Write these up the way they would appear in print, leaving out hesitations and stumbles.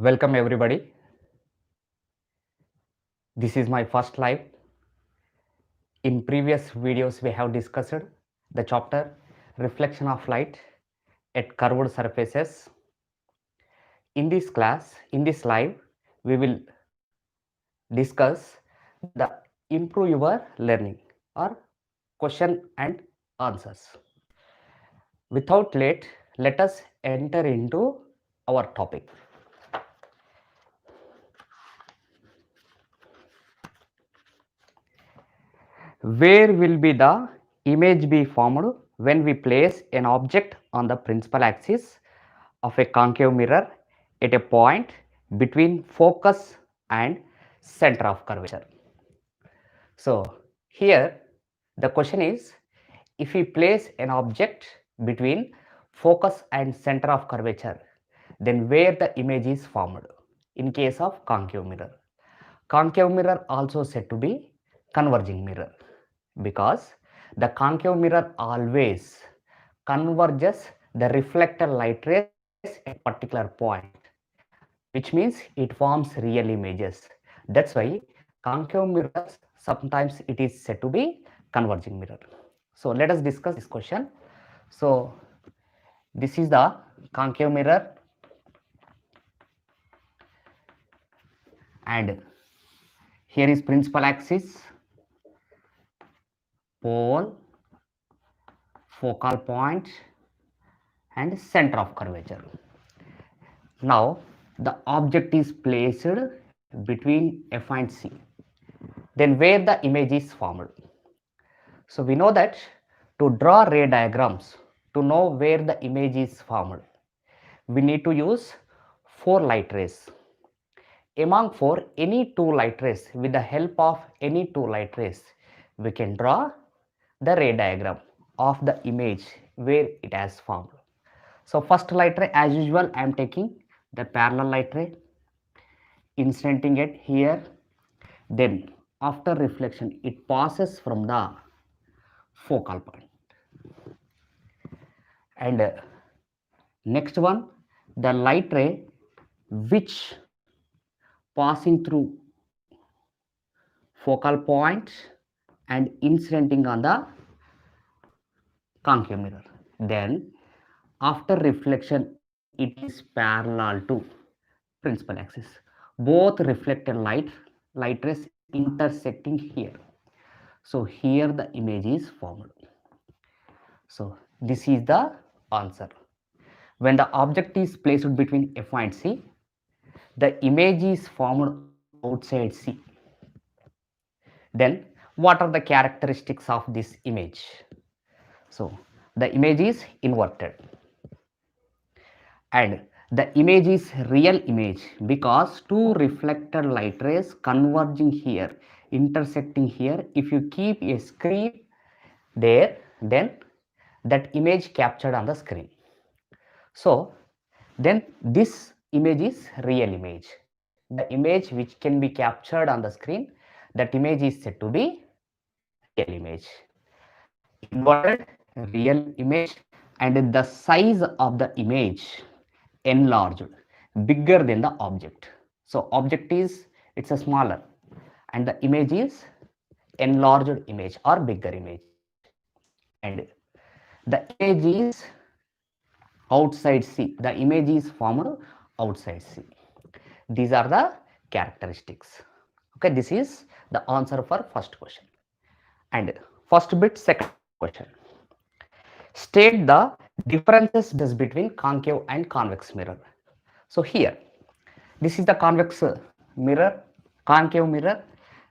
Welcome everybody. This is my first live. In previous videos we have discussed the chapter reflection of light at curved surfaces. In this class, in this live, we will discuss the improve your learning or question and answers. Without late, let us enter into our topic. Where will be the image be formed when we place an object on the principal axis of a concave mirror at a point between focus and center of curvature? So here the question is, if we place an object between focus and center of curvature, then where the image is formed in case of concave mirror. Concave mirror also said to be converging mirror, because the concave mirror always converges the reflected light rays at particular point, which means it forms real images. That's why concave mirrors sometimes it is said to be converging mirror. So let us discuss this question. So this is the concave mirror, and here is principal axis, pole, focal point and center of curvature. Now the object is placed between F and C. Then where the image is formed? So we know that to draw ray diagrams, to know where the image is formed, we need to use 4 light rays. Among 4, any 2 light rays, with the help of any 2 light rays, we can draw the ray diagram of the image where it has formed. So first light ray, as usual, I am taking the parallel light ray, incidenting it here. Then after reflection, it passes from the focal point. And next one, the light ray which passing through focal point and incidenting on the concave mirror. Then after reflection, it is parallel to principal axis. Both reflected light rays intersecting here. So here the image is formed. So this is the answer. When the object is placed between F and C, the image is formed outside C. Then what are the characteristics of this image? So the image is inverted, and the image is real image because two reflected light rays converging here, intersecting here. If you keep a screen there, then that image captured on the screen. So then this image is real image. The image which can be captured on the screen, that image is said to be real image. Inverted real image, and the size of the image enlarged, bigger than the object. So object is, it's a smaller, and the image is enlarged image or bigger image, and the image is outside C. The image is formed outside C. These are the characteristics. Okay, this is the answer for first question. And first bit, second question. State the differences between concave and convex mirror. So here, this is the convex mirror, concave mirror.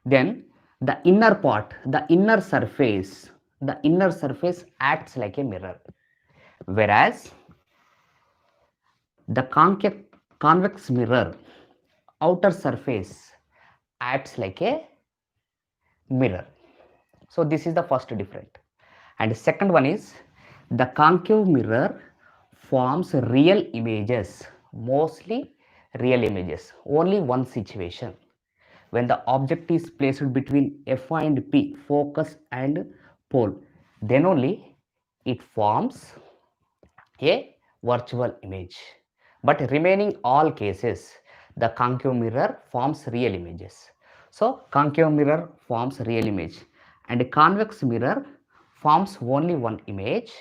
Then the inner part, the inner surface acts like a mirror, whereas the convex mirror outer surface acts like a mirror. So this is the first difference. And the second one is, the concave mirror forms real images, mostly real images. Only one situation, when the object is placed between F and P, focus and pole, then only it forms a virtual image. But remaining all cases, the concave mirror forms real images. So concave mirror forms real image, and a convex mirror forms only one image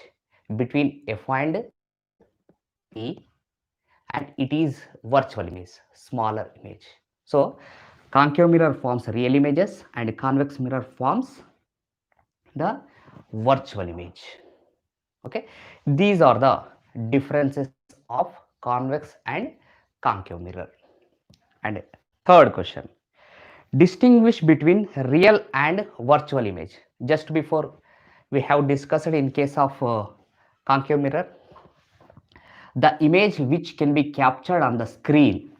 between F and P, and it is virtual image, smaller image. So concave mirror forms real images and convex mirror forms the virtual image. Okay, these are the differences of convex and concave mirror. And third question, distinguish between real and virtual image. Just before we have discussed in case of concave mirror, the image which can be captured on the screen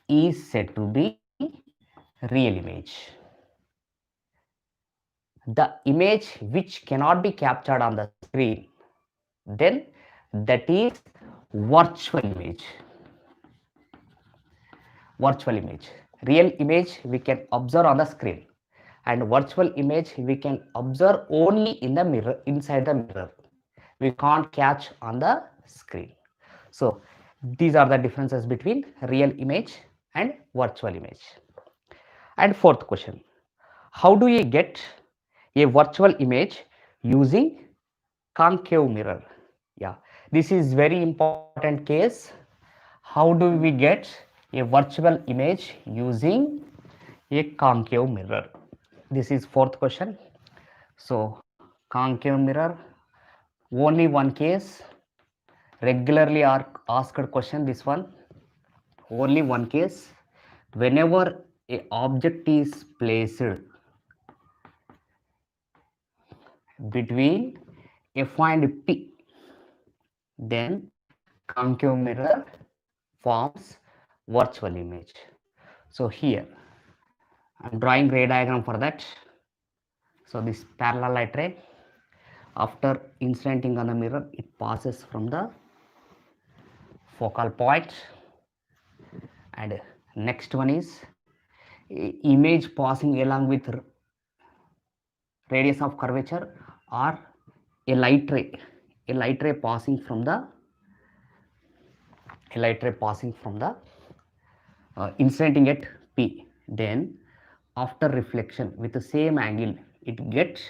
is said to be real image. The image which cannot be captured on the screen, then that is virtual image. Virtual image. Real image we can observe on the screen, and virtual image we can observe only in the mirror, inside the mirror. We can't catch on the screen. So these are the differences between real image and virtual image. And fourth question, how do you get a virtual image using concave mirror? Yeah, this is very important case. How do we get a virtual image using a concave mirror? This is fourth question. So concave mirror, only one case, regularly are asked question, this one, only one case. Whenever a object is placed between F and P, then concave mirror forms virtual image. So here I'm drawing ray diagram for that. So this parallel light ray, after incidenting on the mirror, it passes from the focal point, and next one is image passing along with radius of curvature, or a light ray passing from the incidenting at P. Then after reflection with the same angle, it gets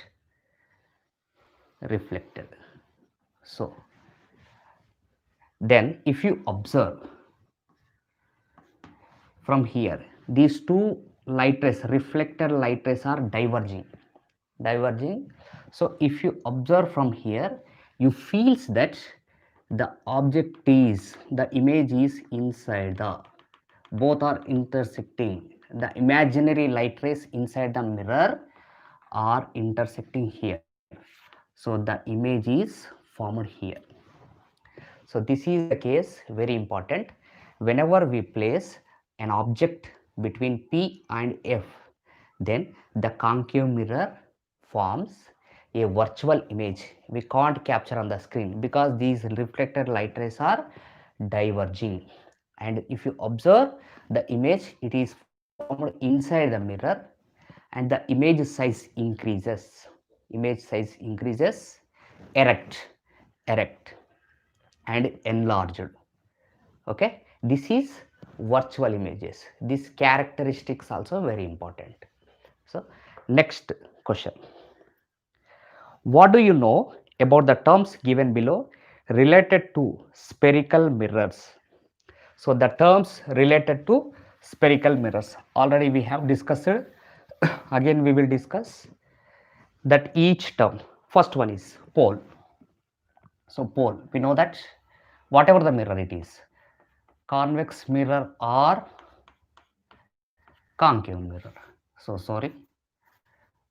reflected. So then if you observe from here, these two light rays, reflected light rays, are diverging. So if you observe from here, you feels that the object is, the image is inside the, both are intersecting. The imaginary light rays inside the mirror are intersecting here. So the image is formed here. So this is the case, very important. Whenever we place an object between P and F, then the concave mirror forms a virtual image. We can't capture on the screen because these reflected light rays are diverging. And if you observe the image, it is formed inside the mirror, and the image size increases. Erect and enlarged. Okay, this is virtual images. These characteristics also very important. So next question, what do you know about the terms given below related to spherical mirrors? So the terms related to spherical mirrors, already we have discussed. Again we will discuss that each term. First one is pole. So pole, we know that whatever the mirror it is, convex mirror or concave mirror. So sorry,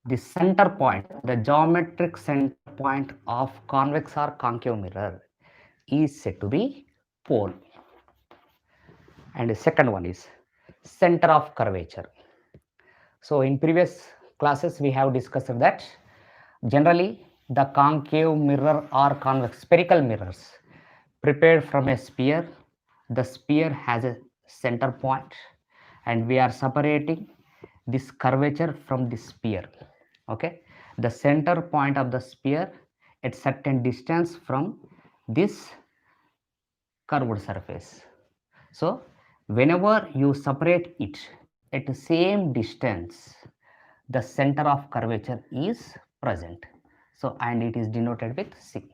the center point, the geometric center point of convex or concave mirror is said to be pole. And the second one is center of curvature. So in previous classes we have discussed that generally the concave mirror or convex spherical mirrors prepared from a sphere, the sphere has a center point, and we are separating this curvature from the sphere. Okay, the center point of the sphere at certain distance from this curved surface. So Whenever you separate it at the same distance, the center of curvature is present. So, and it is denoted with C.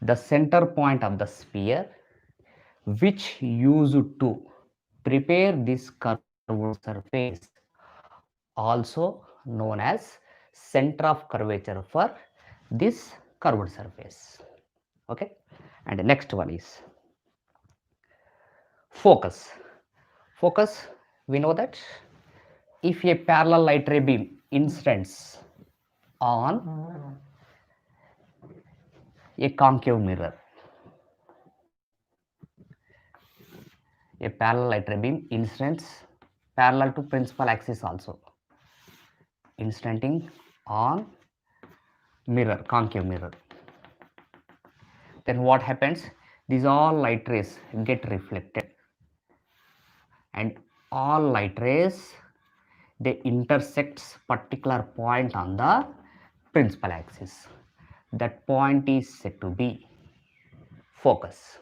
The center point of the sphere, which used to prepare this curved surface, also known as center of curvature for this curved surface. Okay, and the next one is focus. Focus, we know that if a parallel light ray beam incidents on a concave mirror, a parallel light ray beam incidents parallel to principal axis also, incidenting on mirror, concave mirror. Then what happens? These all light rays get reflected, and all light rays, they intersects particular point on the principal axis. That point is said to be focus.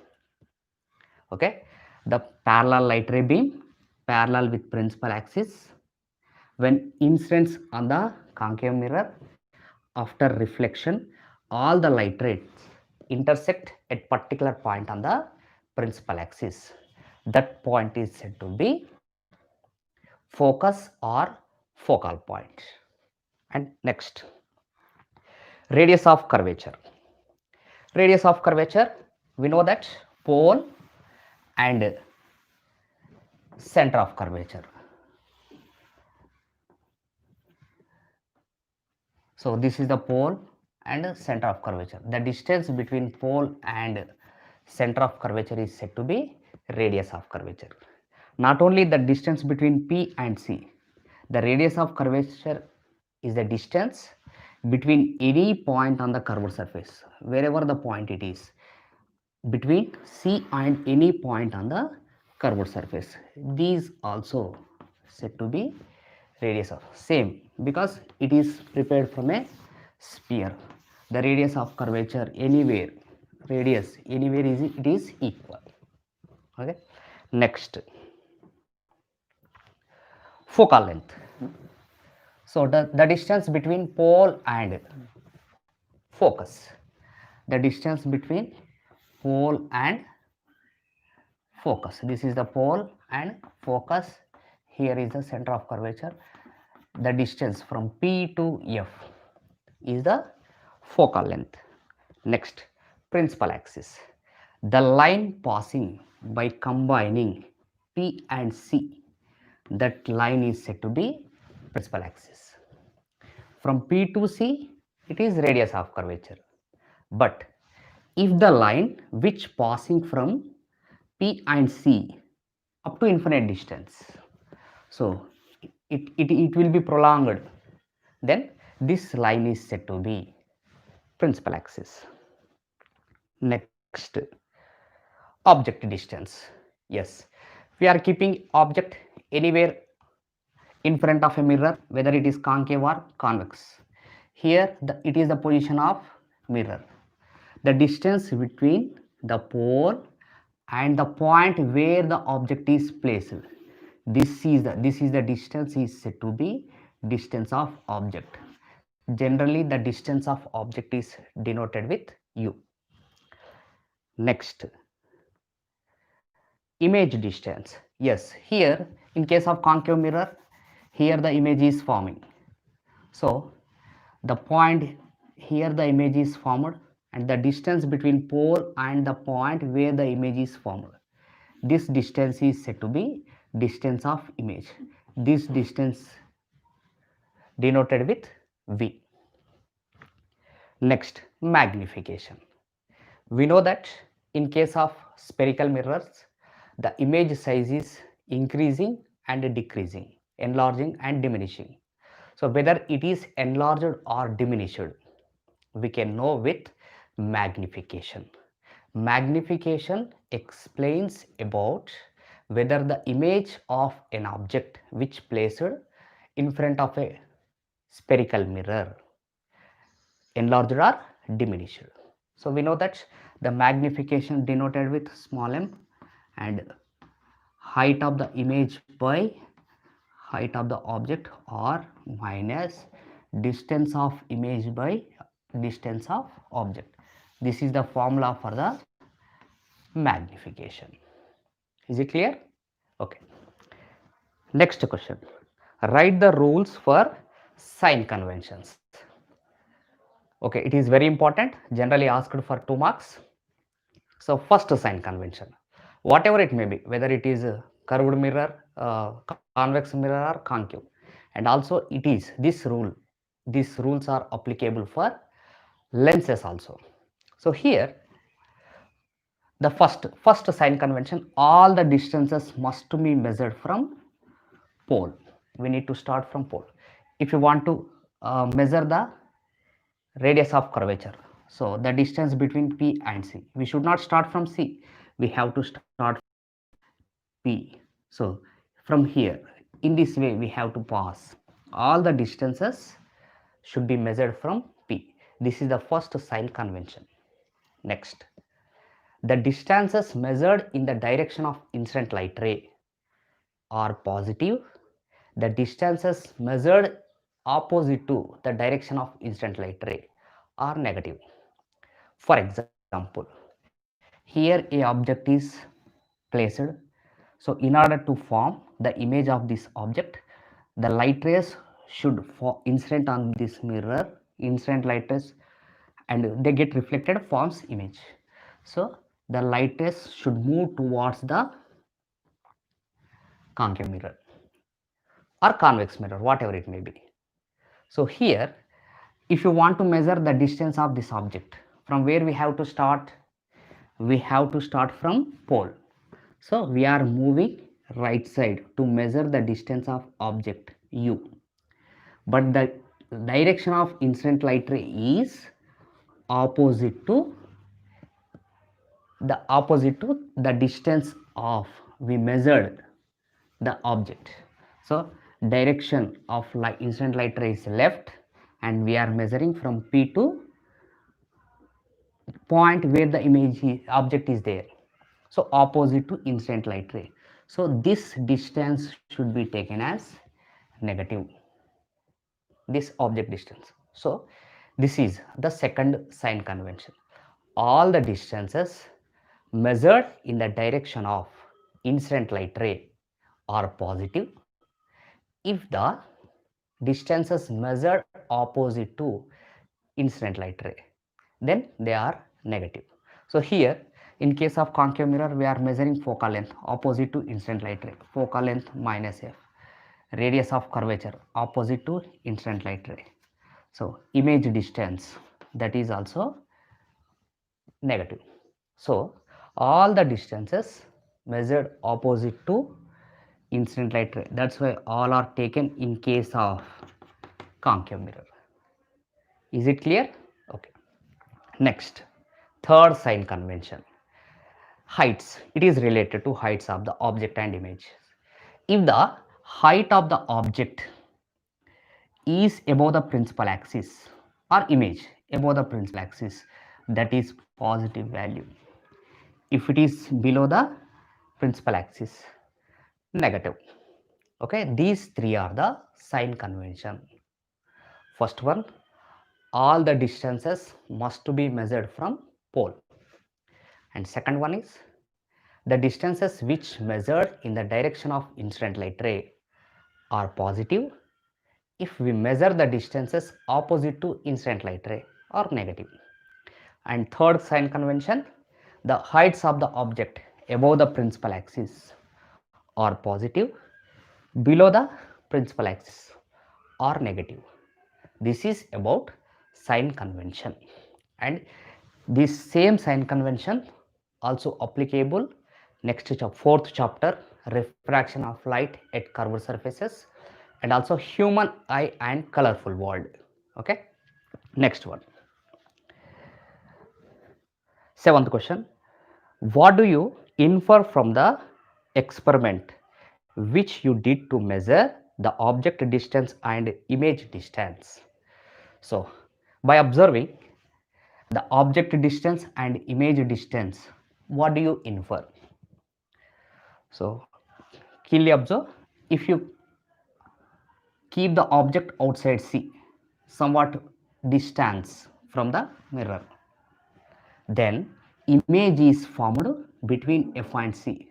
Okay, the parallel light ray beam parallel with principal axis, when incidents on the concave mirror, after reflection, all the light rays intersect at particular point on the principal axis. That point is said to be focus or focal point. And next, radius of curvature. Radius of curvature, we know that pole and center of curvature. So this is the pole and center of curvature. The distance between pole and center of curvature is said to be radius of curvature. Not only the distance between P and C, the radius of curvature is the distance between any point on the curved surface, wherever the point it is, between C and any point on the curved surface. These also said to be radius of same, because it is prepared from a sphere. The radius of curvature anywhere, radius anywhere is it is equal. Okay. Next, focal length. So the distance between pole and focus, the distance between pole and focus, this is the pole and focus, here is the center of curvature. The distance from P to F is the focal length. Next, principal axis, the line passing by combining P and C, that line is said to be principal axis. From P to C, it is radius of curvature. But if the line which passing from P and C up to infinite distance, so it will be prolonged, then this line is said to be principal axis. Next, object distance. Yes, we are keeping object anywhere in front of a mirror, whether it is concave or convex. Here it is the position of mirror. The distance between the pole and the point where the object is placed, this is the distance is said to be distance of object. Generally the distance of object is denoted with u. Next, image distance. Yes, here in case of concave mirror, here the image is forming. So the point here, the image is formed, and the distance between pole and the point where the image is formed, this distance is said to be distance of image. This distance denoted with V. Next, magnification. We know that in case of spherical mirrors, the image size is increasing and decreasing, enlarging and diminishing. So whether it is enlarged or diminished, we can know with magnification. Magnification explains about whether the image of an object which placed in front of a spherical mirror enlarged or diminished. So we know that the magnification denoted with small m and height of the image by height of the object or minus distance of image by distance of object. This is the formula for the magnification. Is it clear? Okay. Next question. Write the rules for sign conventions. Okay, it is very important, generally asked for 2 marks. So first sign convention, whatever it may be, whether it is a curved mirror, convex mirror or concave, and also it is these rules are applicable for lenses also. So here the first sign convention, all the distances must be measured from pole. We need to start from pole. If you want to measure the radius of curvature, so the distance between P and C, we should not start from C, we have to start P. So from here, in this way we have to pass all the distances should be measured from P. This is the first sign convention. Next, the distances measured in the direction of incident light ray are positive. The distances measured opposite to the direction of incident light ray are negative. For example, here a object is placed. So in order to form the image of this object, the light rays should incident on this mirror, incident light rays, and they get reflected, forms image. So the light rays should move towards the concave mirror or convex mirror, whatever it may be. So here, if you want to measure the distance of this object, from where we have to start? We have to start from pole. So we are moving right side to measure the distance of object u, but the direction of incident light ray is opposite to the distance of we measured the object. So direction of incident light ray is left, and we are measuring from P to point where the object is there. So opposite to incident light ray. So this distance should be taken as negative, this object distance. So this is the second sign convention. All the distances measured in the direction of incident light ray are positive if the distances measured opposite to incident light ray, then they are negative. So here in case of concave mirror, we are measuring focal length opposite to incident light ray, focal length minus f, radius of curvature opposite to incident light ray. So image distance, that is also negative. So all the distances measured opposite to incident light ray, that's why all are taken in case of concave mirror. Is it clear? Okay. Next, third sign convention, heights. It is related to heights of the object and image. If the height of the object is above the principal axis or image above the principal axis, that is positive value. If it is below the principal axis, negative. Okay, these three are the sign convention. First one, all the distances must be measured from pole, and second one is the distances which measured in the direction of incident light ray are positive if we measure the distances opposite to incident light ray or negative. And third sign convention, the heights of the object above the principal axis are positive, below the principal axis are negative. This is about sign convention, and this same sign convention also applicable next fourth chapter, refraction of light at curved surfaces, and also human eye and colorful world. Okay, next one, seventh question, what do you infer from the experiment which you did to measure the object distance and image distance? So by observing the object distance and image distance, what do you infer? So Keenly observe, if you keep the object outside C, somewhat distance from the mirror, then image is formed between F and C.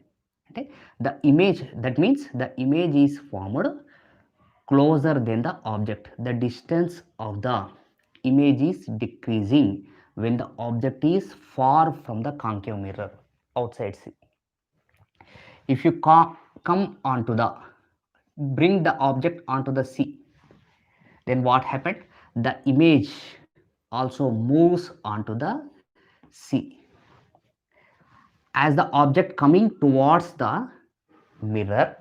Okay? The image, that means the image is formed closer than the object. The distance of the image is decreasing when the object is far from the concave mirror outside C. If you come onto the, bring the object onto the C, then what happened? The image also moves onto the C. As the object coming towards the mirror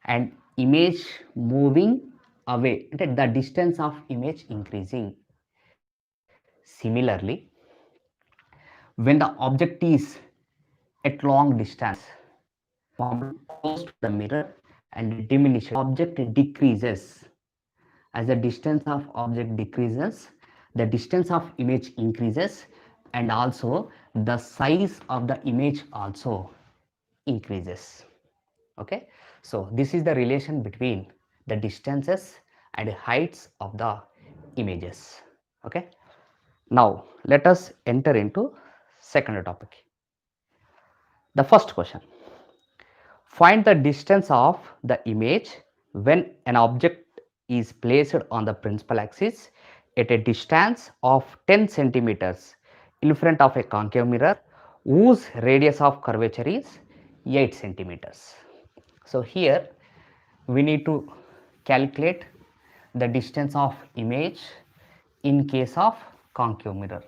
and image moving away, the distance of image increasing. Similarly, when the object is at long distance, formed close to the mirror and diminished, object decreases. As the distance of object decreases, the distance of image increases, and also the size of the image also increases. Okay, so this is the relation between the distances and heights of the images. Okay, now let us enter into second topic. The first question: find the distance of the image when an object is placed on the principal axis at a distance of 10 centimeters in front of a concave mirror whose radius of curvature is 8 centimeters. So here we need to calculate the distance of image in case of concave mirror.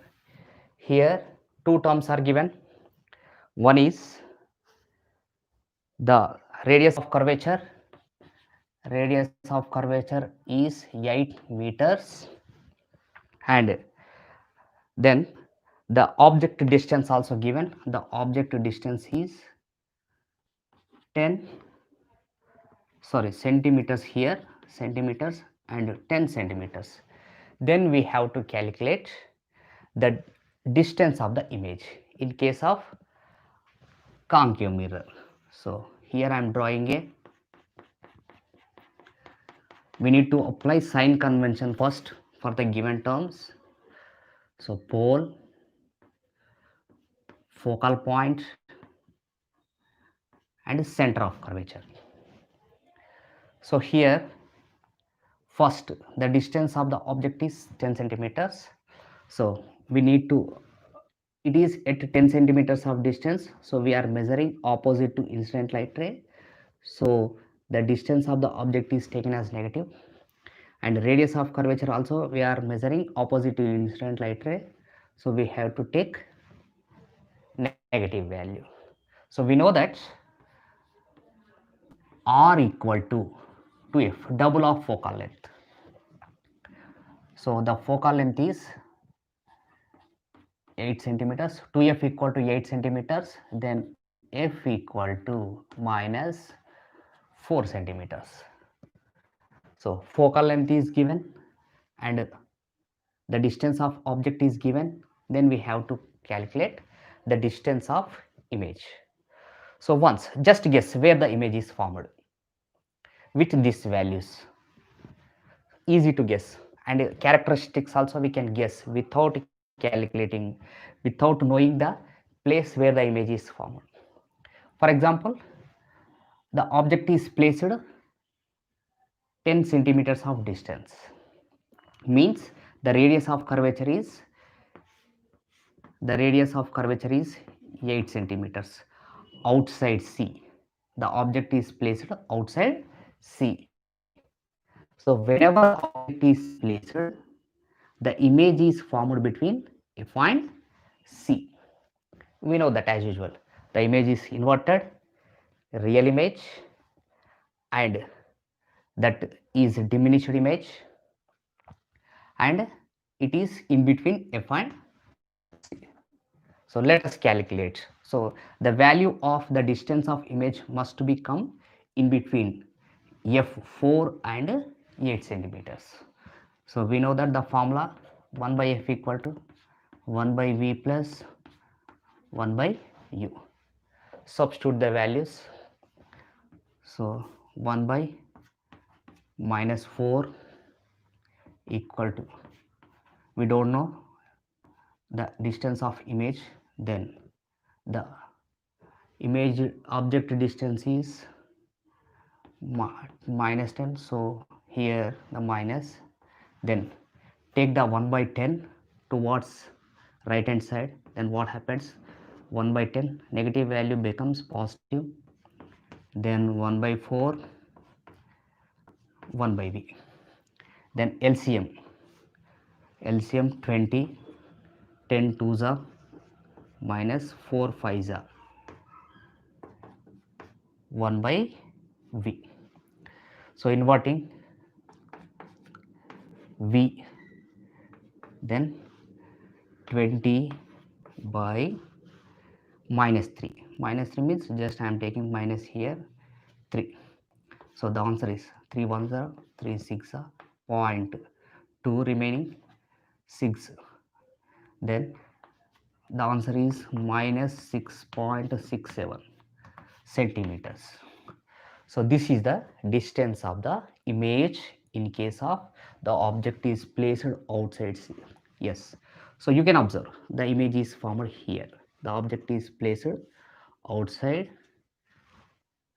Here two terms are given. One is the radius of curvature. Radius of curvature is 8 meters, and then the object distance also given. The object distance is 10 centimeters here, centimeters, and 10 centimeters. Then we have to calculate the distance of the image in case of concave mirror. So here I am drawing a, we need to apply sign convention first for the given terms. So pole, focal point, and center of curvature. So here first the distance of the object is 10 centimeters. So we need to, it is at 10 centimeters of distance, so we are measuring opposite to incident light ray. So the distance of the object is taken as negative, and radius of curvature also we are measuring opposite to incident light ray, so we have to take negative value. So we know that R equal to 2f, double of focal length. So the focal length is 8 centimeters, 2f equal to 8 centimeters, then f equal to minus 4 centimeters. So focal length is given and the distance of object is given, then we have to calculate the distance of image. So once, just guess where the image is formed with these values. Easy to guess, and characteristics also we can guess without calculating, without knowing the place where the image is formed. For example, the object is placed 10 centimeters of distance, means the radius of curvature is 8 centimeters outside C. The object is placed outside C. So wherever object is placed, the image is formed between F and C. We know that as usual. The image is inverted, real image, and that is diminished image, and it is in between F and C. So let us calculate. So the value of the distance of image must become in between F4 and 8 centimeters. So we know that the formula 1 by F equal to 1 by V plus 1 by U. Substitute the values. So 1 by minus 4 equal to, we don't know the distance of image, then the image object distance is minus 10, so here the minus, then take the 1 by 10 towards right hand side, then what happens, 1 by 10 negative value becomes positive, then 1 by 4 1 by b, then LCM 20, 10 2s are minus 4 5s are 1 by v. So inverting v, then 20 by minus 3. Minus 3 means just I am taking minus here 3. So the answer is 3 1s are 3 6 are 0.2 remaining 6. Then the answer is minus 6.67 centimeters. So this is the distance of the image in case of the object is placed outside C. Yes. So you can observe the image is formed here. The object is placed outside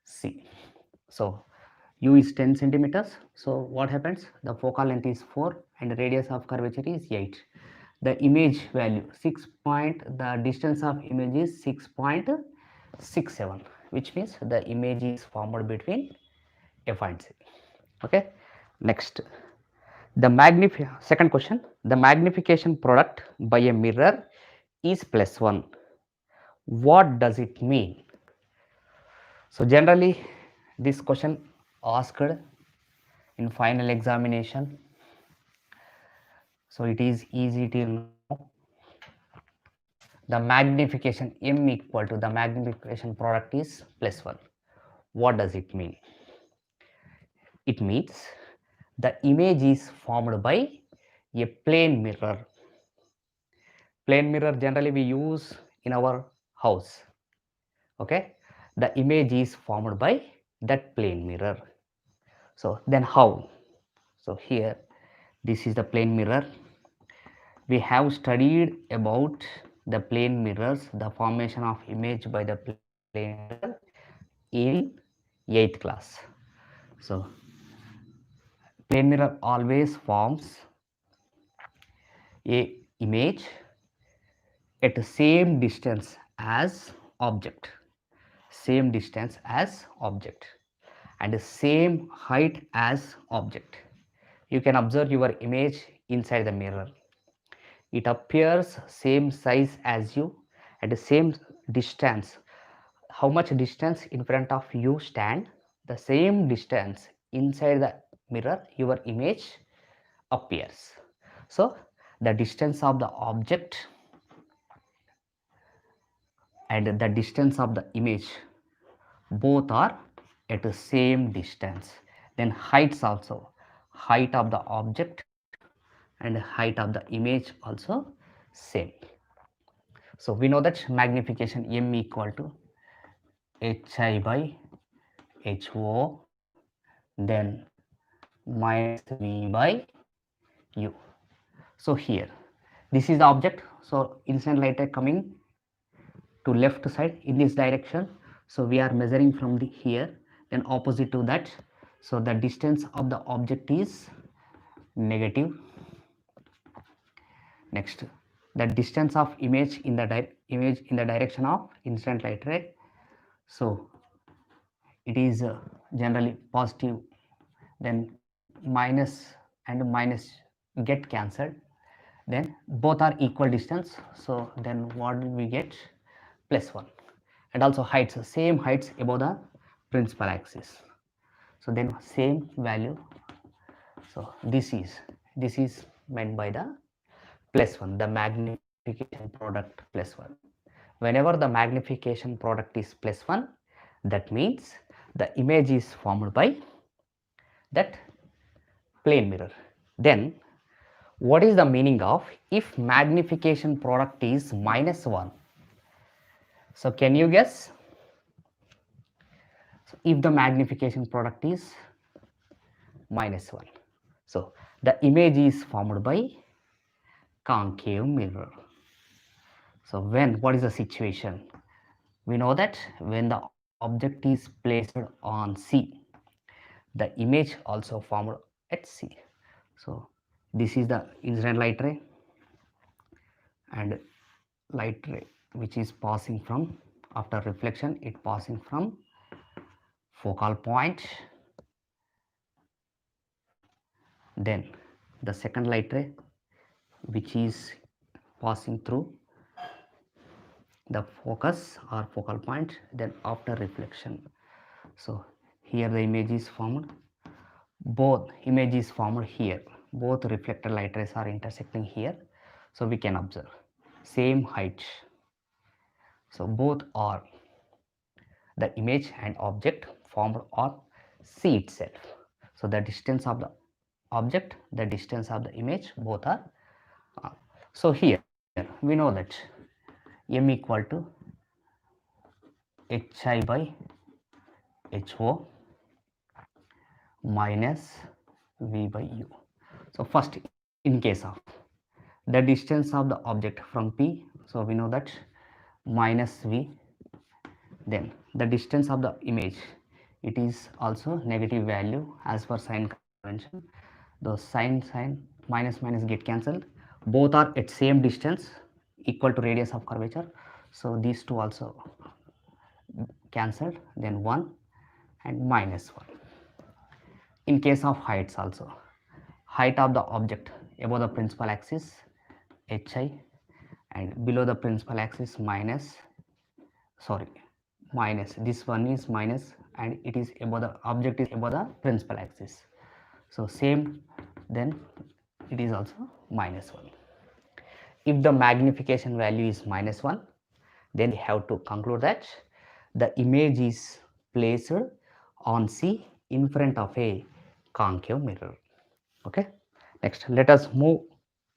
C. So U is 10 centimeters. So what happens? The focal length is 4 and the radius of curvature is 8. The image value 6 point, the distance of image is 6.67, which means the image is formed between F and C. Okay. Next, the second question, the magnification product by a mirror is +1. What does it mean? So generally this question asked in final examination, so it is easy to know the magnification m equal to the magnification product is +1. What does it mean? It means the image is formed by a plane mirror. Plane mirror generally we use in our house. Okay, the image is formed by that plane mirror. So then how? So here this is the plane mirror. We have studied about the plane mirrors, the formation of image by the plane mirror in 8th class. So plane mirror always forms a image at the same distance as object, same distance as object and the same height as object. You can observe your image inside the mirror. It appears same size as you at the same distance. How much distance in front of you stand, the same distance inside the mirror your image appears. So the distance of the object and the distance of the image both are at the same distance. Then heights also, height of the object and height of the image also same. So we know that magnification m equal to hi by ho, then minus v by u. So here this is the object, so incident light is coming to left side in this direction, so we are measuring from the here, then opposite to that, so the distance of the object is negative. Next, the distance of image in the direction of incident light ray, so it is generally positive, then minus and minus get cancelled, then both are equal distance, so then what we get, +1. And also heights, same heights above the principal axis, so then same value. So this is meant by the +1, the magnification product +1. Whenever the magnification product is +1, that means the image is formed by that plane mirror. Then what is the meaning of if magnification product is -1? So can you guess? So if the magnification product is -1, so the image is formed by concave mirror. So when, what is the situation? We know that when the object is placed on C, the image also formed at C. So this is the incident light ray, and light ray which is passing from, after reflection, it passing from focal point. Then the second light ray which is passing through the focus or focal point, then after reflection. So here the image is formed, both images formed here, both reflected light rays are intersecting here. So we can observe same height, so both are the image and object formed on C itself. So the distance of the object, the distance of the image, both are so here we know that m equal to hi by ho minus v by u. So first, in case of the distance of the object from P, so we know that minus v, then the distance of the image, it is also negative value as per sign convention. Those sign minus get cancelled, both are at same distance equal to radius of curvature, so these two also cancelled, then 1 and -1. In case of heights also, height of the object above the principal axis hi, and below the principal axis minus this one is minus, and it is above the object is above the principal axis, so same, then it is also -1. If the magnification value is -1, then we have to conclude that the image is placed on C in front of a concave mirror. Okay, next let us move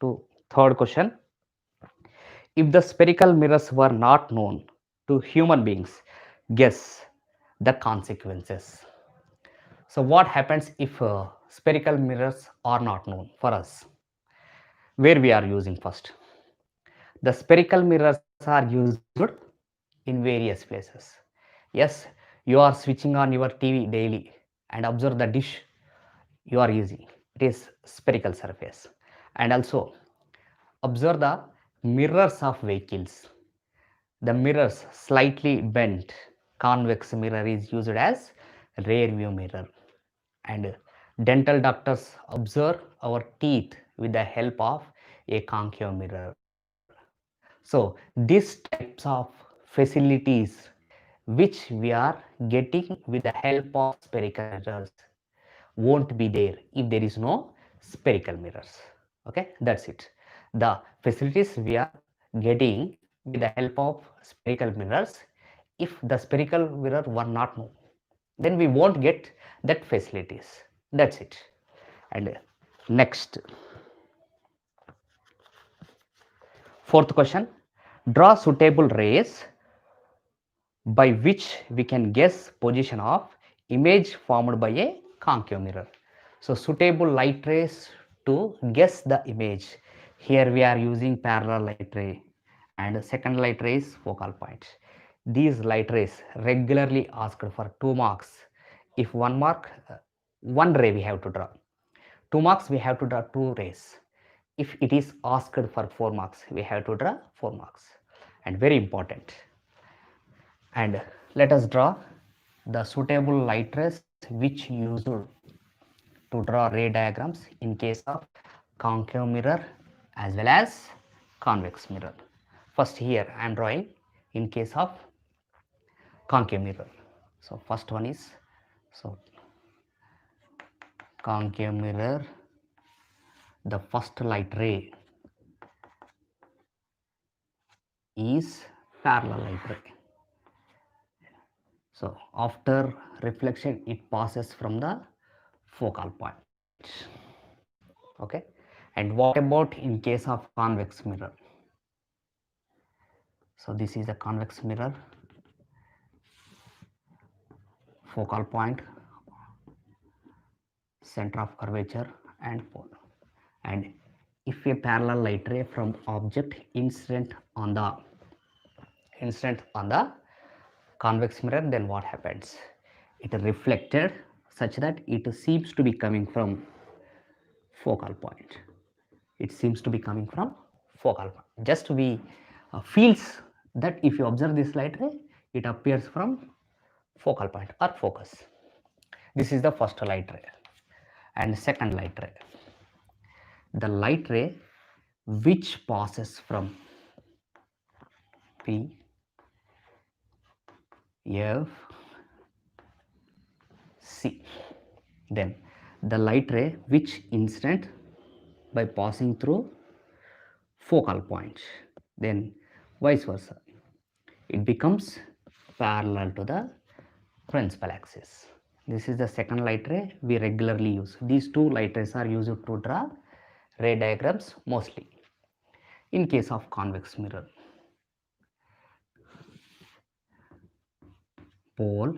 to third question. If the spherical mirrors were not known to human beings, guess the consequences. So what happens if spherical mirrors are not known for us? Where we are using first? The spherical mirrors are used in various places. Yes, you are switching on your TV daily and observe the dish you are using. It is spherical surface. And also observe the mirrors of vehicles. The mirrors slightly bent convex mirror is used as rear view mirror. And dental doctors observe our teeth with the help of a concave mirror. So these types of facilities which we are getting with the help of spherical mirrors won't be there if there is no spherical mirrors. Okay, that's it. The facilities we are getting with the help of spherical mirrors, if the spherical mirror were not known, then we won't get that facilities. That's it. And next, fourth question, draw suitable rays by which we can guess position of image formed by a concave mirror. So suitable light rays to guess the image. Here we are using parallel light ray, and second light ray is focal point. These light rays regularly asked for 2 marks. If 1 mark, 1 ray we have to draw. 2 marks we have to draw 2 rays. If it is asked for 4 marks, we have to draw 4 marks. And very important. And let us draw the suitable light rays which used to draw ray diagrams in case of concave mirror as well as convex mirror. First here I am drawing in case of concave mirror. So first one is, so concave mirror, the first light ray is parallel light ray. So after reflection it passes from the focal point. Okay, and what about in case of convex mirror? So this is a convex mirror. focal point, center of curvature and pole. And if a parallel light ray from object incident on the convex mirror, then what happens? It reflected such that it seems to be coming from focal point. It seems to be coming from focal point. Just we feels that if you observe this light ray, it appears from focal point or focus. This is the first light ray. And second light ray, the light ray which passes from P, F, C. Then the light ray which incident by passing through focal point, then vice versa, it becomes parallel to the principal axis. This is the second light ray we regularly use. These two light rays are used to draw ray diagrams mostly. In case of convex mirror, pole,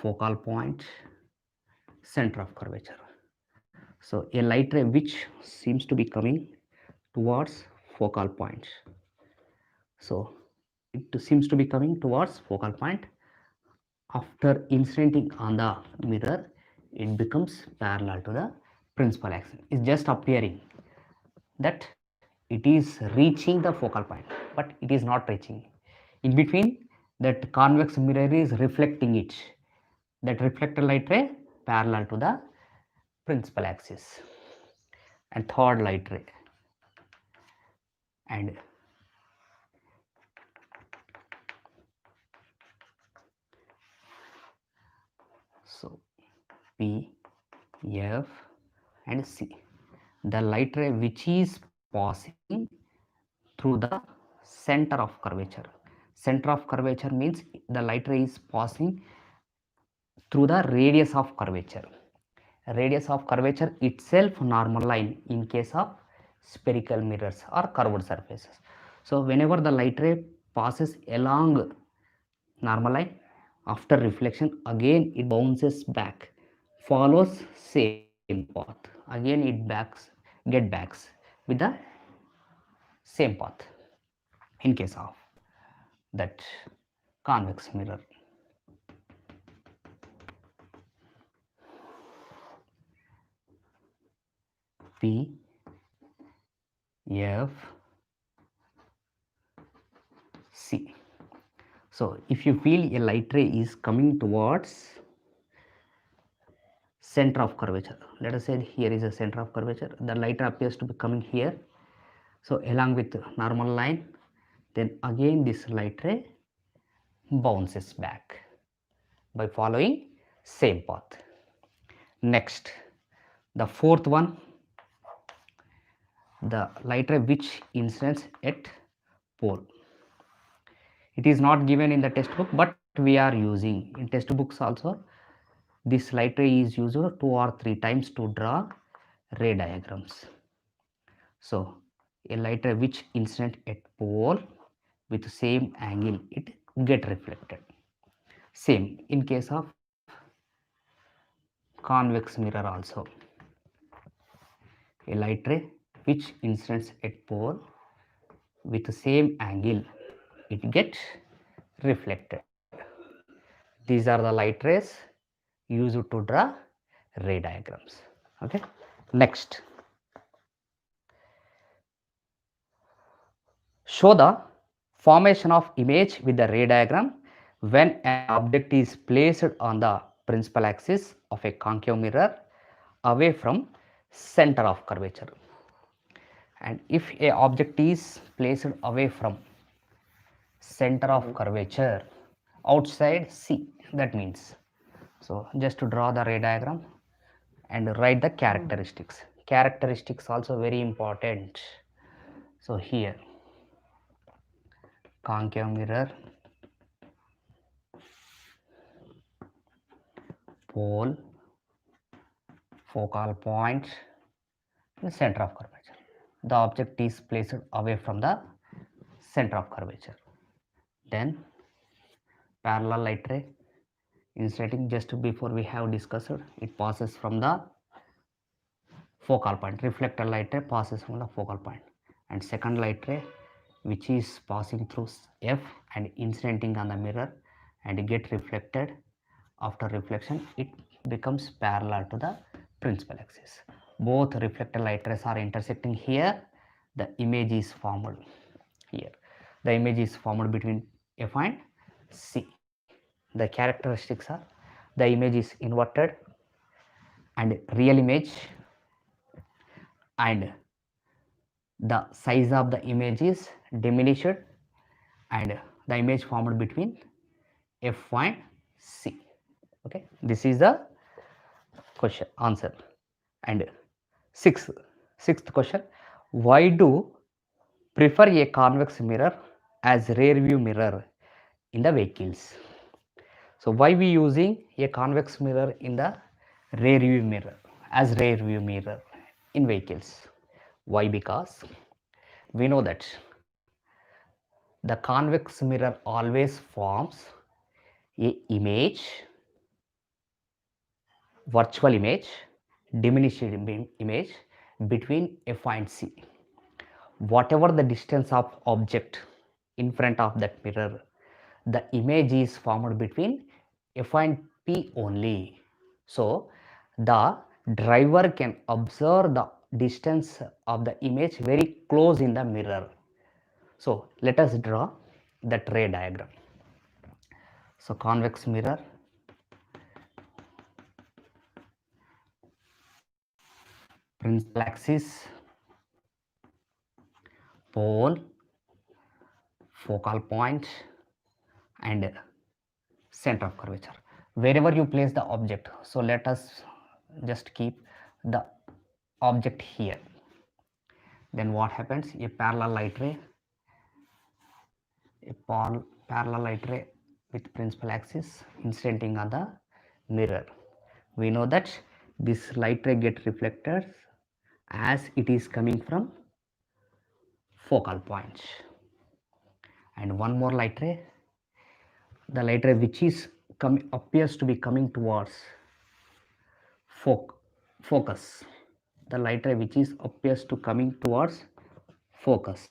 focal point, center of curvature. So a light ray which seems to be coming towards focal point. So it seems to be coming towards focal point. After incidenting on the mirror, it becomes parallel to the principal axis. It's just appearing that it is reaching the focal point, but it is not reaching. In between, that convex mirror is reflecting it. That reflected light ray parallel to the principal axis. And third light ray, and so P, F and C, the light ray which is passing through the center of curvature. Center of curvature means the light ray is passing through the radius of curvature. Radius of curvature itself normal line in case of spherical mirrors or curved surfaces. So whenever the light ray passes along normal line, after reflection again it bounces back, follows same path, again it get backs with the same path in case of that convex mirror. P, F, C. So if you feel a light ray is coming towards center of curvature, let us say here is a center of curvature, the light ray appears to be coming here, so along with normal line, then again this light ray bounces back by following same path. Next, the fourth one, the light ray which incidents at pole. It is not given in the textbook, but we are using in textbooks also. This light ray is used 2 or 3 times to draw ray diagrams. So a light ray which incident at pole with same angle, it get reflected. Same in case of convex mirror also. A light ray which incidents at pole with the same angle, it gets reflected. These are the light rays used to draw ray diagrams. Okay. Next, show the formation of image with the ray diagram when an object is placed on the principal axis of a concave mirror away from center of curvature. And if a object is placed away from center of curvature outside C, that means, so just to draw the ray diagram and write the characteristics. Characteristics also very important. So here concave mirror, pole, focal point, and center of curvature. The object is placed away from the center of curvature. Then parallel light ray Inserting, just before we have discussed, it passes from the focal point. Reflected light ray passes from the focal point, and second light ray which is passing through F and incidenting on the mirror and get reflected. After reflection, it becomes parallel to the principal axis. Both reflected light rays are intersecting here. The image is formed here. The image is formed between F and C. The characteristics are the image is inverted and real image, and the size of the image is diminished, and the image formed between F and C. Okay, this is the question answer. And sixth question, why do prefer a convex mirror as rear view mirror in the vehicles? So why we using a convex mirror in the rear view mirror as rear view mirror in vehicles? Why? Because we know that the convex mirror always forms a image, virtual image, diminished image between F and C. Whatever the distance of object in front of that mirror, the image is formed between F and P only. So the driver can observe the distance of the image very close in the mirror. So let us draw that ray diagram. So convex mirror, principal axis, pole, focal point, and center of curvature. Wherever you place the object, so let us just keep the object here. Then what happens? A parallel light ray, parallel light ray with principal axis incidenting on the mirror. We know that this light ray gets reflected as it is coming from focal point. And one more light ray, the light ray which is appears to be coming towards focus. The light ray which is appears to coming towards focus.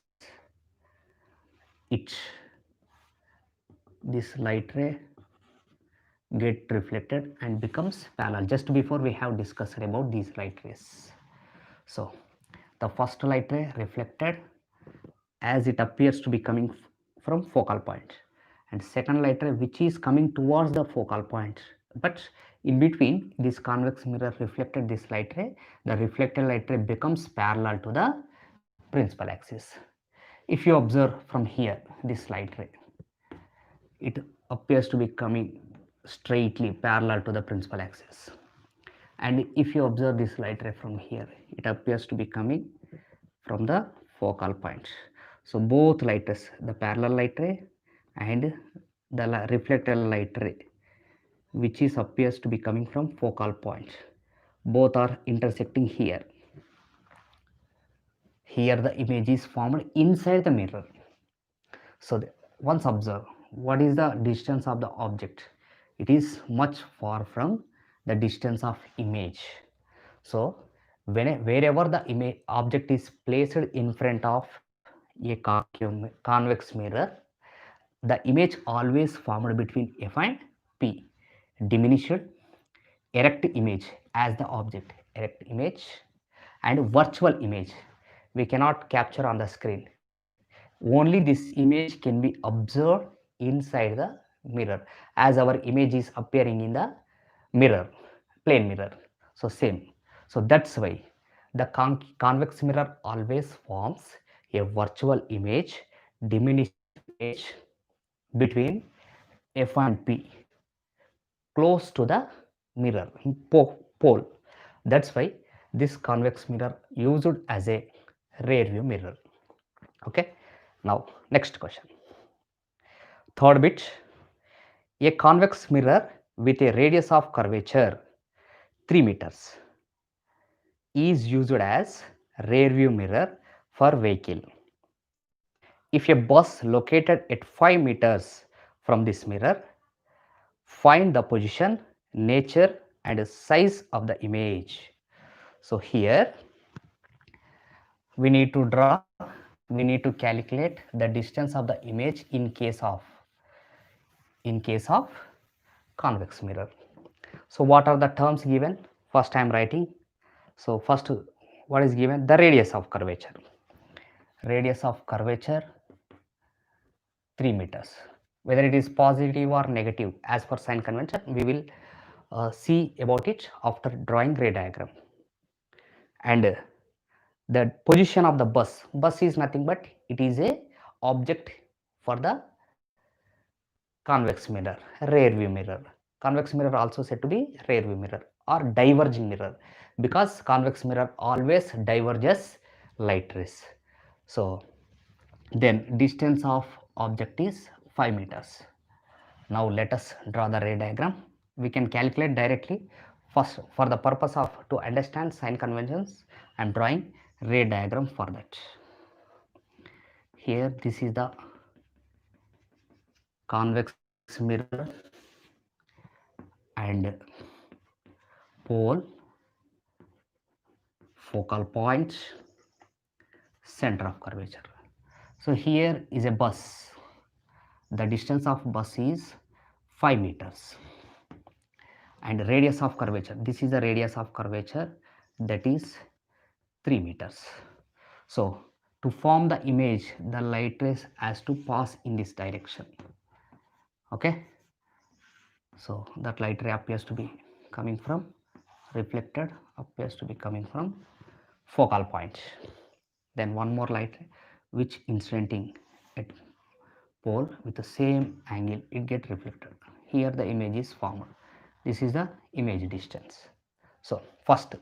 This light ray get reflected and becomes parallel. Just before we have discussed about these light rays. So the first light ray reflected as it appears to be coming from focal point, and second light ray which is coming towards the focal point, but in between this convex mirror reflected this light ray, the reflected light ray becomes parallel to the principal axis. If you observe from here this light ray, it appears to be coming straightly parallel to the principal axis, and if you observe this light ray from here, it appears to be coming from the focal point. So both light rays, the parallel light ray and the reflected light ray which is appears to be coming from focal point, both are intersecting here. Here the image is formed inside the mirror. So once observe, what is the distance of the object? It is much far from the distance of image. So wherever the image object is placed in front of a convex mirror, the image always formed between F and P. Diminished, erect image as the object, erect image, and virtual image we cannot capture on the screen. Only this image can be observed inside the mirror as our image is appearing in the mirror, plane mirror. So same. So that's why the convex mirror always forms a virtual image, diminished image between F and P, close to the mirror pole. That's why this convex mirror used as a rear view mirror. Okay, now next question. Third bit, a convex mirror with a radius of curvature 3 meters is used as rear view mirror for vehicle. If a bus located at 5 meters from this mirror find the position, nature and size of the image. So here we need to draw, we need to calculate the distance of the image in case of convex mirror. So what are the terms given? First I am writing. So first, what is given? The radius of curvature. Radius of curvature 3 meters. Whether it is positive or negative as per sign convention, we will see about it after drawing ray diagram. And the position of the bus. Bus is nothing but it is a object for the convex mirror, rear view mirror. Convex mirror also said to be rear view mirror or diverging mirror, because convex mirror always diverges light rays. So then distance of object is 5 meters. Now let us draw the ray diagram. We can calculate directly. First, for the purpose of to understand sign conventions, I am drawing ray diagram for that. Here this is the convex mirror and pole, focal point, center of curvature. So here is a bus. The distance of bus is 5 meters and radius of curvature, this is the radius of curvature, that is 3 meters. So to form the image, the light rays has to pass in this direction. Okay, so that light ray appears to be coming from reflected, appears to be coming from focal point. Then one more light ray which incidenting at pole with the same angle, it get reflected. Here the image is formed. This is the image distance. So first,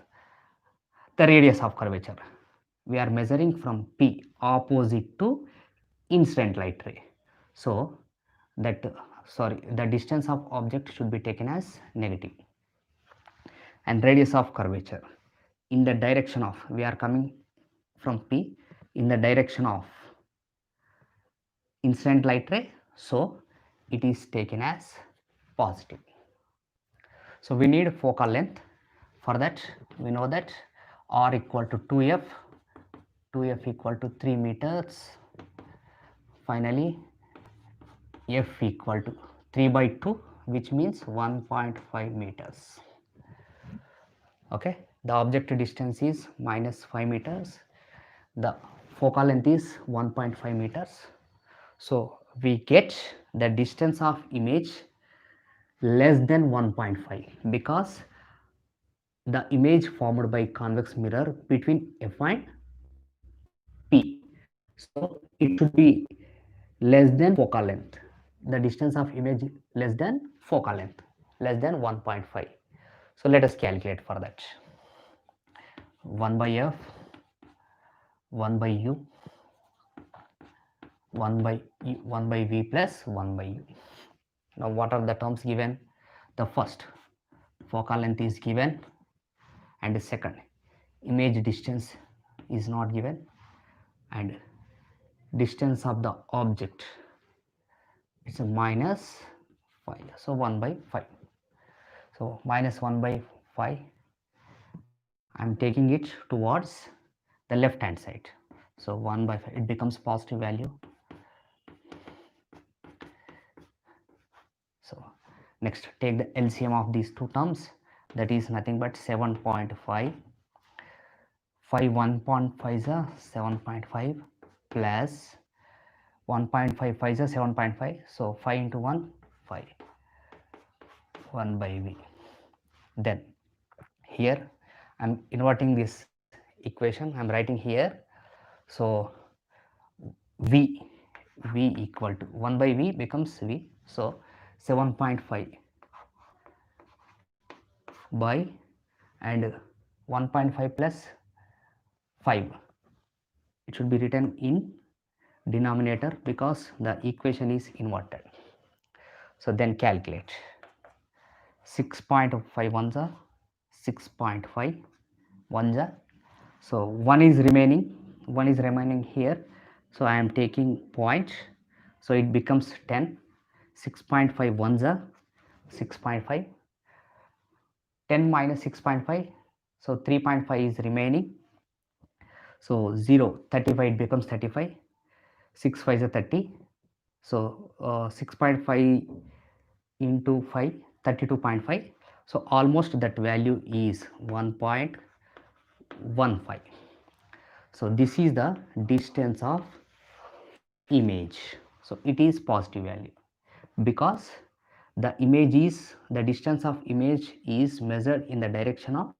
the radius of curvature. We are measuring from P opposite to incident light ray. So that the distance of object should be taken as negative. And radius of curvature in the direction of, we are coming from P in the direction of incident light ray, so it is taken as positive. So we need focal length. For that we know that r equal to 2f, 2f equal to 3 meters. Finally f equal to 3 by 2, which means 1.5 meters. Okay, the object distance is minus 5 meters, the focal length is 1.5 meters. So we get the distance of image less than 1.5, because the image formed by convex mirror between f and p, so it should be less than focal length. The distance of image less than focal length, less than 1.5. So let us calculate for that. 1 by f, 1 by u, 1 by v plus 1 by u. Now what are the terms given? The first, focal length is given, and the second, image distance is not given, and distance of the object, it's a minus 5, so 1 by 5. So minus 1 by 5, I am taking it towards the left hand side. So 1 by 5, it becomes positive value. So next, take the LCM of these two terms, that is nothing but 7.5. 5 1.5 is a 7.5 plus 1.55 is a 7.5. So 5 into 1, 5, 1 by v. Then here I am inverting this equation, I am writing here. So v equal to 1 by v becomes v. So 7.5 by and 1.5 plus 5, it should be written in denominator because the equation is inverted. So then calculate. 6.5 ones are 6.5 ones are, so 1 is remaining here, so I am taking point, so it becomes 10. 6.5 ones are 6.5, 10 minus 6.5, so 3.5 is remaining, so 0, 35, it becomes 35, 6 5 is 30, so 6.5 into 5, 32.5, so almost that value is 1.15. So this is the distance of image, so it is positive value because the distance of image is measured in the direction of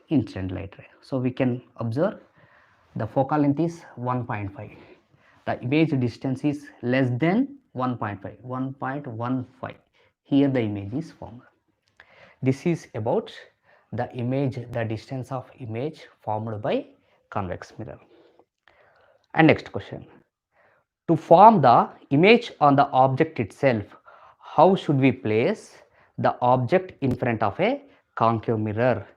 incident light ray. So we can observe the focal length is 1.5, the image distance is less than 1.5, 1.15, here the image is formed. This is about the distance of image formed by convex mirror. And next question, to form the image on the object itself, how should we place the object in front of a concave mirror?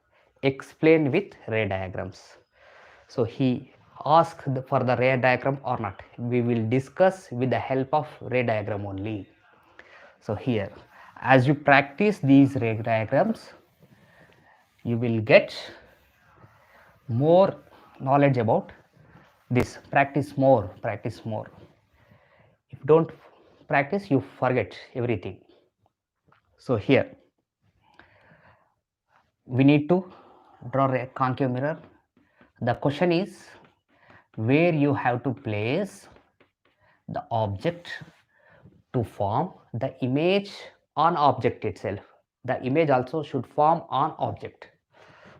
Explain with ray diagrams. So he asked for the ray diagram or not. We will discuss with the help of ray diagram only. So here, as you practice these ray diagrams, you will get more knowledge about this. Practice more, practice more. If you don't practice, you forget everything. So here we need to draw a concave mirror. The question is where you have to place the object to form the image on object itself. The image also should form on object.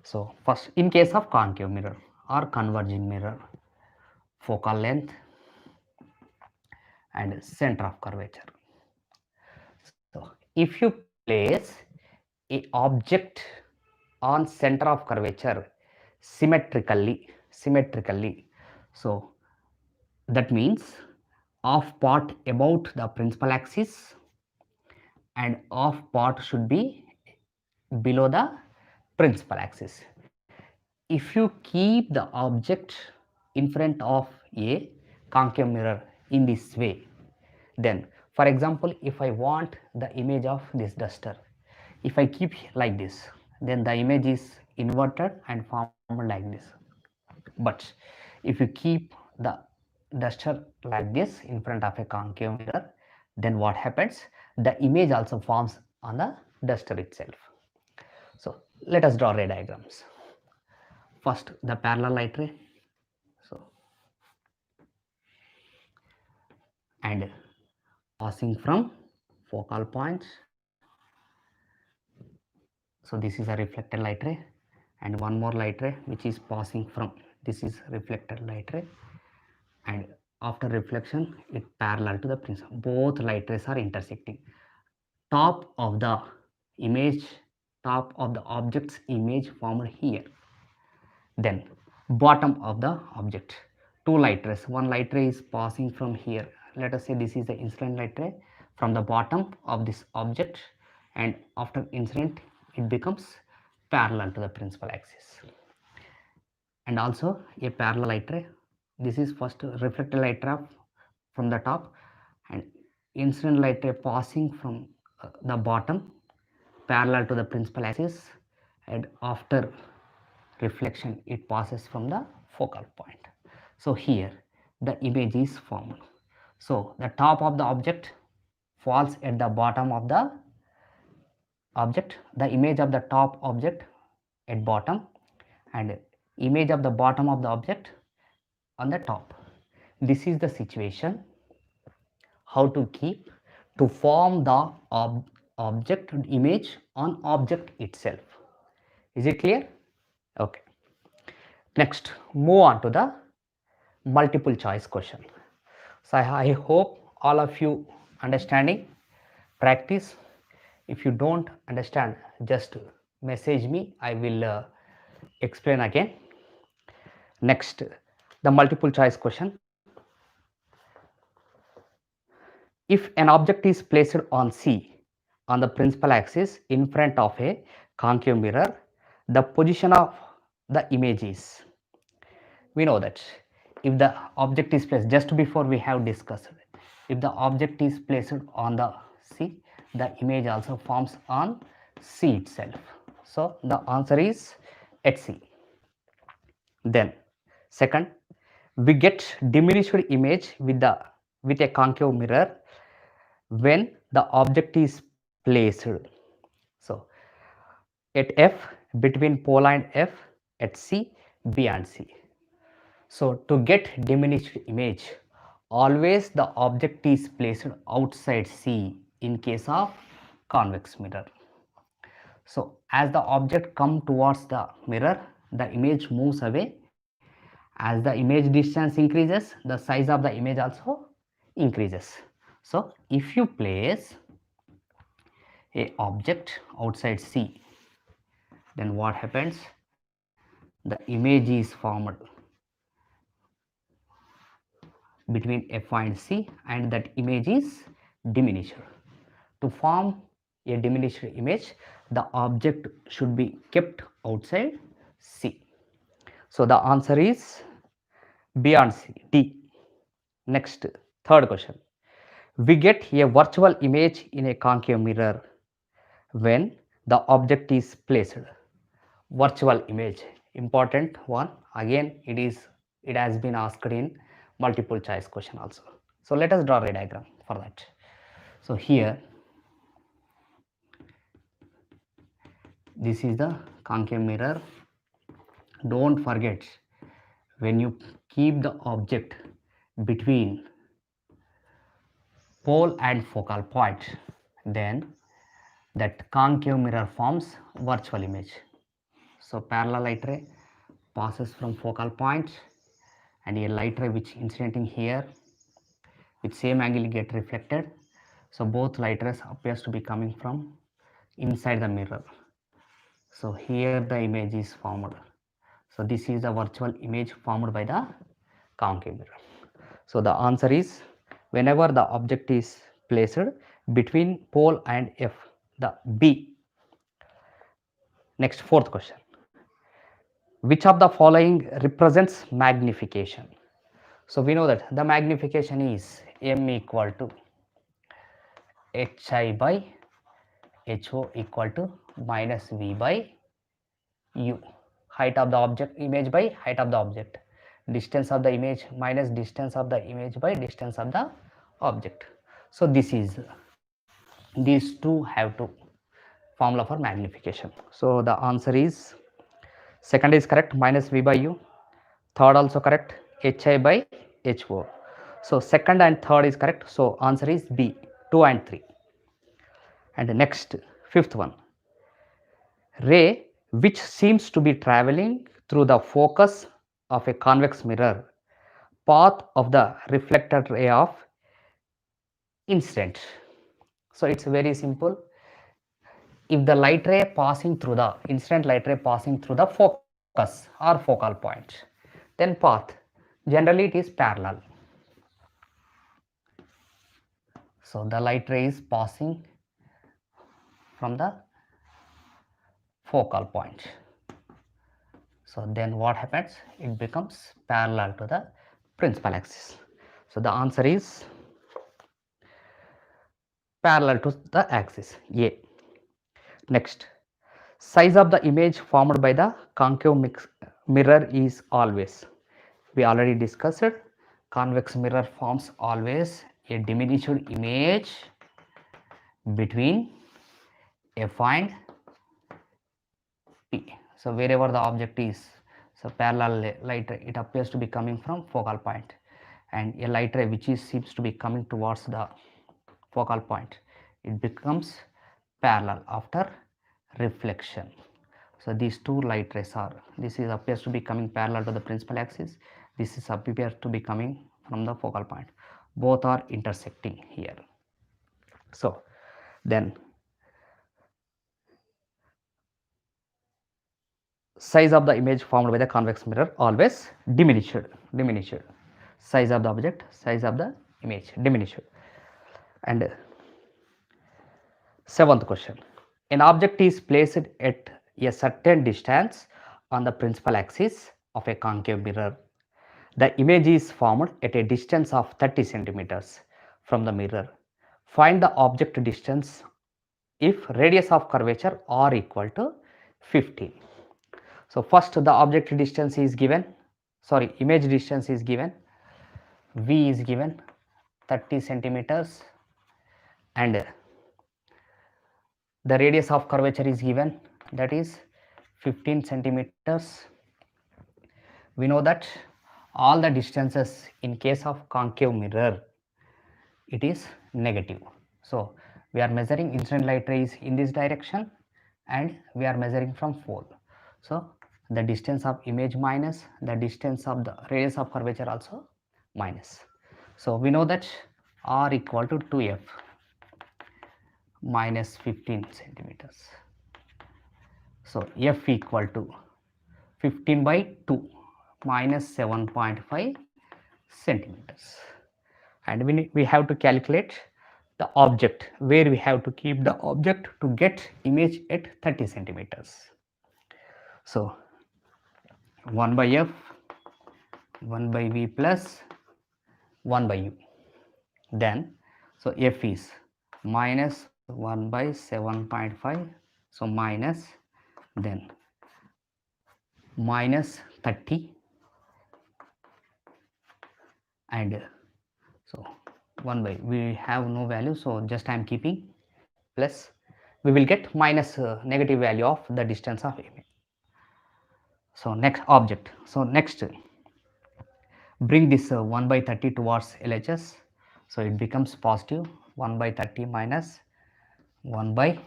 So first, in case of concave mirror or converging mirror, focal length and center of curvature. So if you place a object on center of curvature symmetrically, so that means off part about the principal axis and off part should be below the principal axis. If you keep the object in front of a concave mirror in this way, then for example, if I want the image of this duster, if I keep like this, then the image is inverted and formed like this. But if you keep the duster like this in front of a concave mirror, then what happens? The image also forms on the duster itself. So let us draw ray diagrams. First, the parallel light ray. So and passing from focal points. So this is a reflected light ray, and one more light ray which is passing from, this is reflected light ray, and after reflection it parallel to the prism. Both light rays are intersecting. Top of the image, top of the object's image formed here. Then bottom of the object, two light rays. One light ray is passing from here. Let us say this is the incident light ray from the bottom of this object, and after incident it becomes parallel to the principal axis. And also a parallel light ray. This is first reflected light ray from the top, and incident light ray passing from the bottom parallel to the principal axis, and after reflection it passes from the focal point. So here the image is formed. So the top of the object falls at the bottom of the object, the image of the top object at bottom, and image of the bottom of the object on the top. This is the situation how to keep to form the object image on object itself. Is it clear? Okay. Next, move on to the multiple choice question. So I hope all of you understanding. Practice. If you don't understand, just message me. I will explain again. Next, the multiple choice question. If an object is placed on C on the principal axis in front of a concave mirror, the position of the image is, we know that if the object is placed, just before we have discussed, if the object is placed on the C, the image also forms on C itself. So the answer is at C. Then second, we get diminished image with a concave mirror when the object is placed. So at F, between pole and F, at C, B and C. So to get diminished image, always the object is placed outside C in case of convex mirror. So as the object come towards the mirror, the image moves away. As the image distance increases, the size of the image also increases. So if you place a object outside C, then what happens? The image is formed between F and C, and that image is diminished. To form a diminished image, the object should be kept outside C. So the answer is B and C, D. Next, third question. We get a virtual image in a concave mirror when the object is placed. Virtual image, important one. Again, it has been asked in multiple choice question also. So let us draw a diagram for that. So here, this is the concave mirror. Don't forget, when you keep the object between pole and focal point, then that concave mirror forms virtual image. So parallel light ray passes from focal point, and a light ray which incidenting here with same angle get reflected. So both light rays appears to be coming from inside the mirror. So here the image is formed. So this is the virtual image formed by the concave mirror. So the answer is, whenever the object is placed between pole and F, the B. Next, fourth question. Which of the following represents magnification? So we know that the magnification is M equal to Hi by Ho equal to minus V by U. Height of the object, image by height of the object. Distance of the image minus distance of the image by distance of the object. So this is, these two have to formula for magnification. So the answer is, second is correct, minus V by U. Third also correct, Hi by Ho. So second and third is correct. So answer is B, 2 and 3. And next, fifth one. Ray which seems to be traveling through the focus of a convex mirror, path of the reflected ray of incident. So it's very simple. If the light ray passing through the incident light ray passing through the focus or focal point, then path, generally it is parallel. So the light ray is passing from the focal point. So then what happens? It becomes parallel to the principal axis. So the answer is parallel to the axis A. Next, size of the image formed by the concave mirror is always. We already discussed it. Convex mirror forms always a diminished image between F and P. So wherever the object is, so parallel light ray, it appears to be coming from focal point, and a light ray which seems to be coming towards the focal point, it becomes parallel after reflection. So these two light rays are, this is appears to be coming parallel to the principal axis, this is appears to be coming from the focal point, both are intersecting here. So then size of the image formed by the convex mirror always diminished. Size of the object, size of the image diminished. And seventh question, an object is placed at a certain distance on the principal axis of a concave mirror. The image is formed at a distance of 30 centimeters from the mirror. Find the object distance if radius of curvature r equal to 15. So first the object distance is given, sorry, image distance is given, v is given 30 centimeters, and the radius of curvature is given, that is 15 centimeters. We know that all the distances in case of concave mirror, it is negative. So we are measuring incident light rays in this direction and we are measuring from pole. So the distance of image minus the distance of the radius of curvature also minus. So we know that r equal to 2f minus 15 centimeters. So f equal to 15 by 2 minus 7.5 centimeters. And we have to calculate the object, where we have to keep the object to get image at 30 centimeters. So 1 by f, 1 by v plus 1 by u. Then so f is minus 1 by 7.5, so minus, then minus 30, and so 1 by, we have no value, so just I am keeping, plus we will get minus negative value of the distance of image. So next object, so next bring this 1 by 30 towards LHS, so it becomes positive 1 by 30 minus 1 by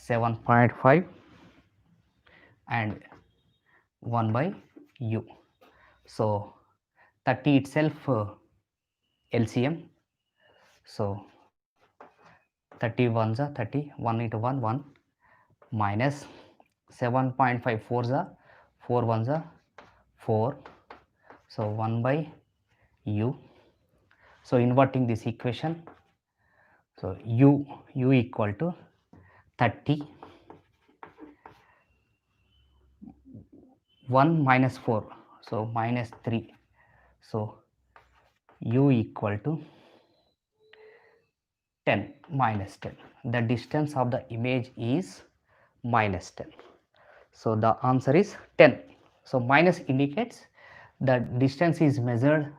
7.5 and 1 by u. So 30 itself LCM, so 30 ones are 30, 1 into 1 1 minus 7.5 4s are 4 ones are 4, so 1 by u. So inverting this equation, so u equal to 30, 1 minus 4, so minus 3, so u equal to 10 minus 10. The distance of the image is minus 10. So the answer is 10. So minus indicates the distance is measured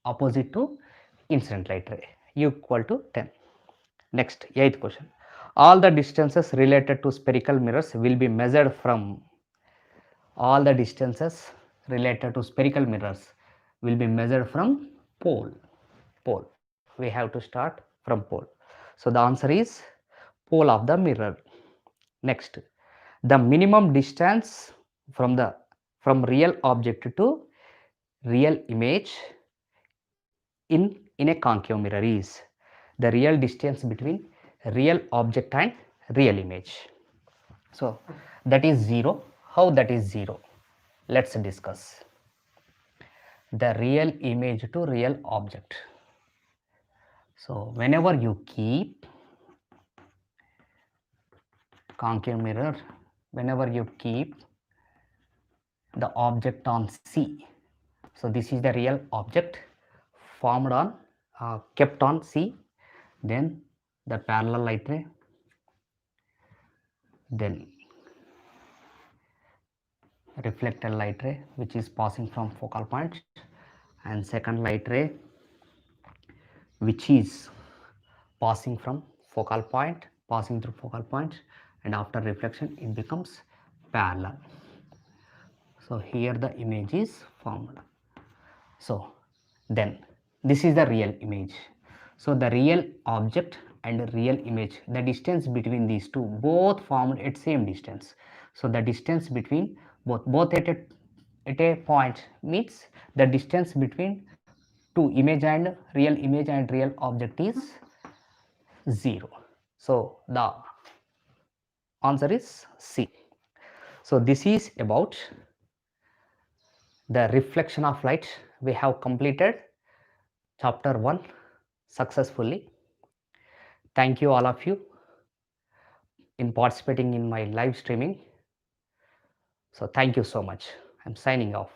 opposite to incident light ray, u equal to 10. Next, 8th question. All the distances related to spherical mirrors will be measured from, all the distances related to spherical mirrors will be measured from pole. We have to start from pole. So the answer is pole of the mirror. Next, the minimum distance from real object to real image in a concave mirror is the real distance between real object and real image. So that is 0. How that is 0? Let's discuss. The real image to real object. So whenever you keep concave mirror, whenever you keep the object on C, so this is the real object formed on kept on C, then the parallel light ray, then reflected light ray which is passing from focal point, and second light ray which is passing from focal point, passing through focal point, and after reflection it becomes parallel. So here the image is formed. So then this is the real image. So the real object and real image, the distance between these two both formed at same distance. So the distance between both at a point means the distance between two image and real object is 0. So the answer is C. So this is about the reflection of light. We have completed chapter 1 successfully. Thank you all of you in participating in my live streaming. So thank you so much. I'm signing off.